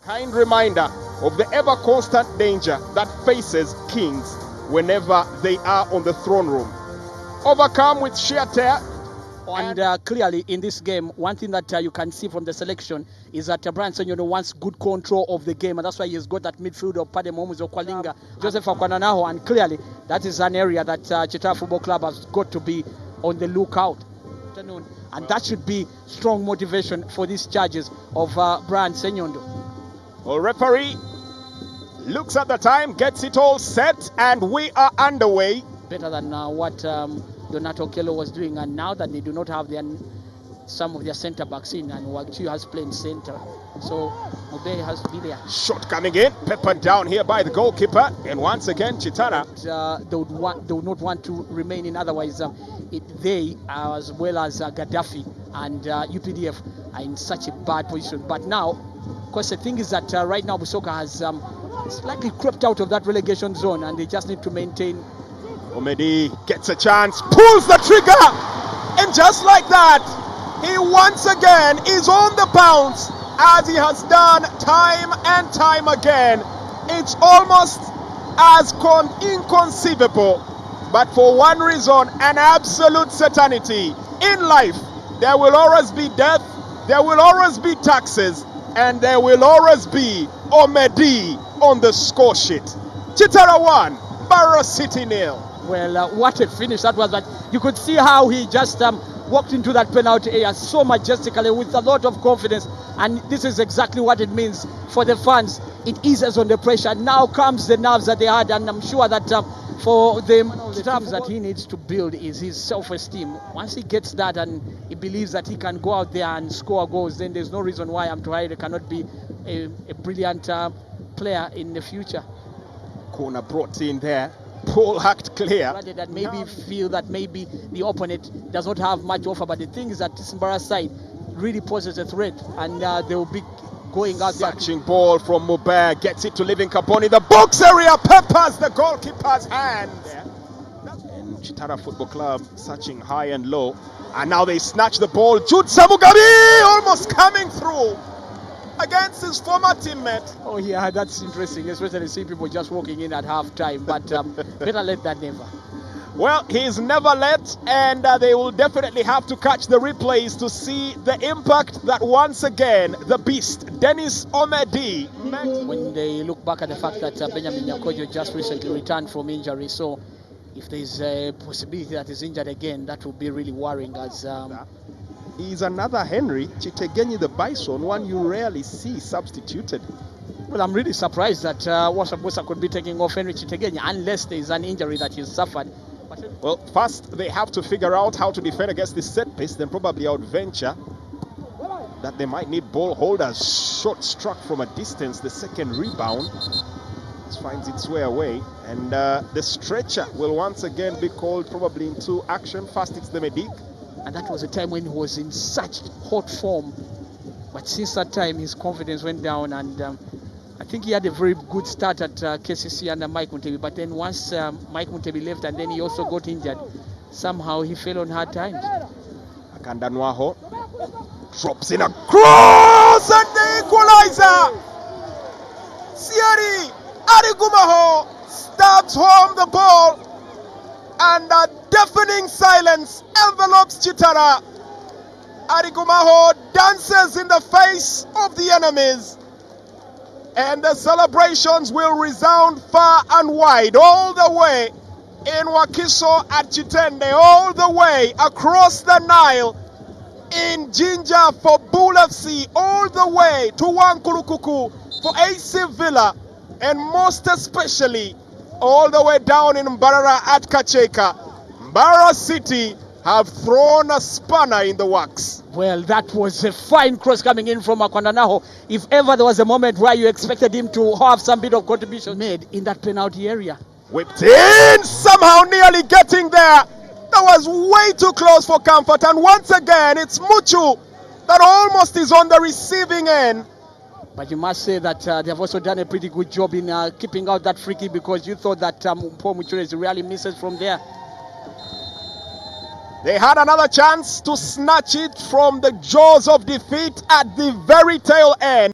Kind reminder of the ever constant danger that faces kings whenever they are on the throne room. Overcome with sheer terror. And clearly in this game, one thing that you can see from the selection is that Brian Senyondo wants good control of the game, and that's why he's got that midfield of Pade Momuzo, Kwalinga, Joseph Akwananaho, and clearly that is an area that Kitara Football Club has got to be on the lookout. And that should be strong motivation for these charges of Brian Senyondo. Well, referee looks at the time, gets it all set, and we are underway. Better than what Donato Kello was doing, and now that they do not have some of their centre backs in, and Wagchu has played center, so Omedi has to be there. Shot coming in, peppered down here by the goalkeeper, and once again Kitara. They would not want to remain in, otherwise they as well as Gaddafi and UPDF are in such a bad position. But now, of course, the thing is that right now Busoka has slightly crept out of that relegation zone, and they just need to maintain. Omedi gets a chance, pulls the trigger, and just like that, he once again is on the bounce, as he has done time and time again. It's almost as inconceivable, but for one reason, an absolute certainty. In life, there will always be death, there will always be taxes, and there will always be Omedi on the score sheet. Kitara 1, Mbarara City 0. Well, what a finish that was. But you could see how he just walked into that penalty area so majestically with a lot of confidence. And this is exactly what it means for the fans. It eases on the pressure. Now comes the nerves that they had. And I'm sure that for them, the things that he needs to build is his self-esteem. Once he gets that and he believes that he can go out there and score goals, then there's no reason why Mtuhaire cannot be a brilliant player in the future. Corner brought in there. Paul hacked clear. That maybe feel that maybe the opponent does not have much offer, but the thing is that this Mbarara side really poses a threat, and they will be going out there. Searching ball from Mubaya, gets it to Living Caponi. The box area peppers the goalkeeper's hand. And Kitara Football Club searching high and low, and now they snatch the ball. Jude Samugabi almost coming through against his former teammate. Oh yeah, that's interesting, especially see people just walking in at half time, but better late than never. Well, he's never late, and they will definitely have to catch the replays to see the impact that once again the beast, Dennis Omedi. When they look back at the fact that Benjamin Nyakojo just recently returned from injury, so if there's a possibility that he's injured again, that would be really worrying, as is another Henry Chitegenyi, the Bison, one you rarely see substituted. Well, I'm really surprised that Wasabusa could be taking off Henry Chitegenyi unless there is an injury that he's suffered. Well, first they have to figure out how to defend against this set piece, then probably outventure that they might need ball holders. Shot struck from a distance, the second rebound finds its way away, and the stretcher will once again be called probably into action. First it's the medic. And that was a time when he was in such hot form. But since that time, his confidence went down. And I think he had a very good start at KCC under Mike Muntebi. But then once Mike Muntebi left, and then he also got injured, somehow he fell on hard times. Akanda Nwaho drops in a cross and the equalizer. Siari Arigumaho stabs home the ball. And a deafening silence envelopes Kitara. Arigumaho dances in the face of the enemies, and the celebrations will resound far and wide, all the way in Wakiso at Chitende, all the way across the Nile in Jinja for Bull FC, all the way to Wankurukuku for AC Villa, and most especially all the way down in Mbarara at Kacheka. Mbarara City have thrown a spanner in the works. Well, that was a fine cross coming in from Akwananaho. If ever there was a moment where you expected him to have some bit of contribution made in that penalty area. Whipped in, somehow nearly getting there. That was way too close for comfort. And once again, it's Muchu that almost is on the receiving end. But you must say that they have also done a pretty good job in keeping out that free kick, because you thought that Paul Muchurez really misses from there. They had another chance to snatch it from the jaws of defeat at the very tail end.